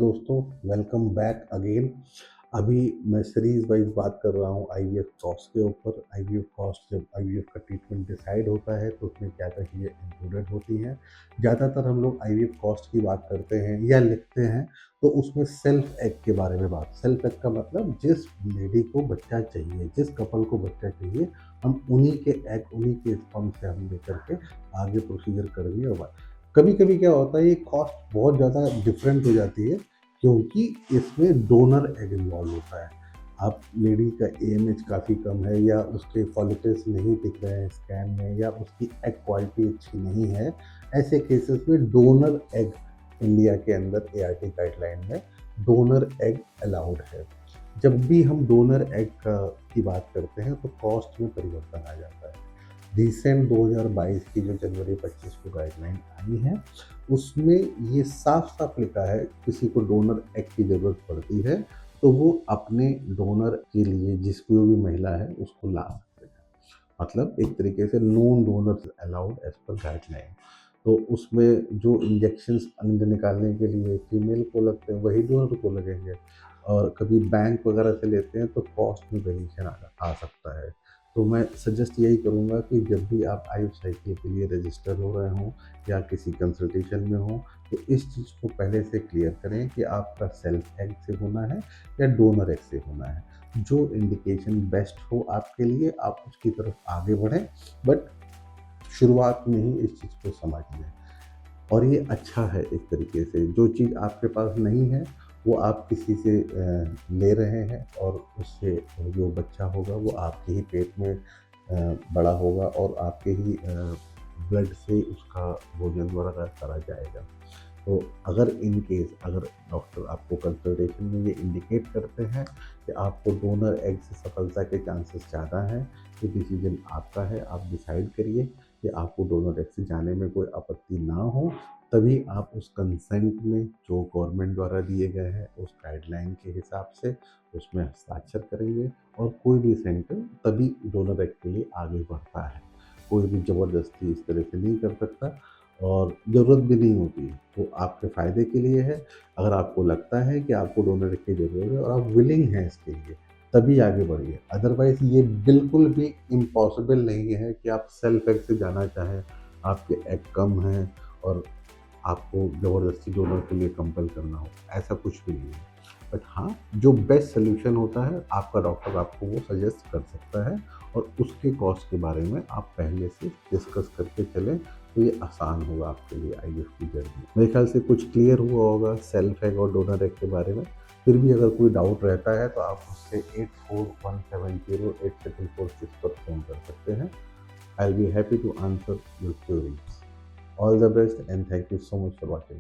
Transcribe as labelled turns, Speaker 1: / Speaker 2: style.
Speaker 1: दोस्तों, welcome back again. अभी मैं सीरीज़ वाइज़ बात कर रहा हूँ आईवीएफ कॉस्ट के ऊपर। आईवीएफ कॉस्ट जब आईवीएफ का ट्रीटमेंट डिसाइड होता है तो उसमें क्या-क्या चीज़ें इंक्लूडेड होती हैं। ज़्यादातर हम लोग आईवीएफ कॉस्ट की बात करते हैं या लिखते हैं तो उसमें सेल्फ एग के बारे में बात। सेल्फ एग का मतलब जिस लेडी को बच्चा चाहिए, जिस कपल को बच्चा चाहिए, हम उन्हीं के एग, उन्हीं के स्पर्म से हम लेकर के आगे प्रोसीजर करेंगे। और कभी-कभी क्या होता है, ये कॉस्ट बहुत ज़्यादा डिफरेंट हो जाती है क्योंकि इसमें डोनर एग इन्वॉल्व होता है। आप लेडी का एएमएच काफ़ी कम है या उसके फॉलिकल्स नहीं दिख रहे हैं स्कैन में या उसकी एग क्वालिटी अच्छी नहीं है, ऐसे केसेस में डोनर एग इंडिया के अंदर एआरटी गाइडलाइन में डोनर एग अलाउड है। जब भी हम डोनर एग की बात करते हैं तो कॉस्ट में परिवर्तन आ जाता है। रिसेंट 2022 की जो जनवरी 25 को गाइडलाइन आई है, उसमें ये साफ-साफ लिखा है किसी को डोनर एग की ज़रूरत पड़ती है, तो वो अपने डोनर के लिए जिस कोई भी महिला है उसको ला सकते हैं। मतलब एक तरीके से non donors allowed as per guideline. तो उसमें जो इंजेक्शंस अंड निकालने के लिए फीमेल को लगते हैं वही डोनर को लगेंगे, और कभी बैंक वगैरह से लेते हैं तो कॉस्ट में वेरिएशन आ सकता है। तो मैं सजेस्ट यही करूँगा कि जब भी आप आयु साइकिल के लिए रजिस्टर हो रहे हों या किसी कंसल्टेशन में हों, तो इस चीज़ को पहले से क्लियर करें कि आपका सेल्फ एग से होना है या डोनर एग से होना है। जो इंडिकेशन बेस्ट हो आपके लिए आप उसकी तरफ आगे बढ़ें, बट शुरुआत में ही इस चीज़ को समझ लें। और ये अच्छा है एक तरीके से, जो चीज़ आपके पास नहीं है वो आप किसी से ले रहे हैं और उससे जो बच्चा होगा वो आपके ही पेट में बड़ा होगा और आपके ही ब्लड से उसका भोजन वगैरह करा जाएगा। तो अगर इन केस अगर डॉक्टर आपको कंसल्टेशन में ये इंडिकेट करते हैं कि आपको डोनर एग से सफलता के चांसेस ज़्यादा हैं, तो डिसीजन आपका है। आप डिसाइड करिए कि आपको डोनर एग से जाने में कोई आपत्ति ना हो, तभी आप उस कंसेंट में जो गवर्नमेंट द्वारा दिए गए हैं उस गाइडलाइन के हिसाब से उसमें हस्ताक्षर करेंगे, और कोई भी सेंटर तभी डोनर एग के लिए आगे बढ़ता है। कोई भी ज़बरदस्ती इस तरह से नहीं कर सकता और ज़रूरत भी नहीं होती है। तो आपके फ़ायदे के लिए है। अगर आपको लगता है कि आपको डोनर की ज़रूरत है और आप विलिंग हैं इसके लिए, तभी आगे बढ़िए। अदरवाइज़ ये बिल्कुल भी इम्पॉसिबल नहीं है कि आप सेल्फ एग से जाना चाहें, आपके एग कम हैं और आपको ज़बरदस्ती डोनर के लिए कंपल करना हो, ऐसा कुछ भी नहीं है। बट हाँ, जो बेस्ट सॉल्यूशन होता है आपका डॉक्टर आपको वो सजेस्ट कर सकता है, और उसके कॉस्ट के बारे में आप पहले से डिस्कस करके चलें, तो ये आसान होगा आपके लिए आईवीएफ की जर्नी। मेरे ख्याल से कुछ क्लियर हुआ होगा सेल्फ एग और डोनर एग के बारे में। फिर भी अगर कोई डाउट रहता है तो आप मुझसे 8417084446 पर फ़ोन कर सकते हैं। I will be happy to answer your queries. All the best and thank you so much for watching.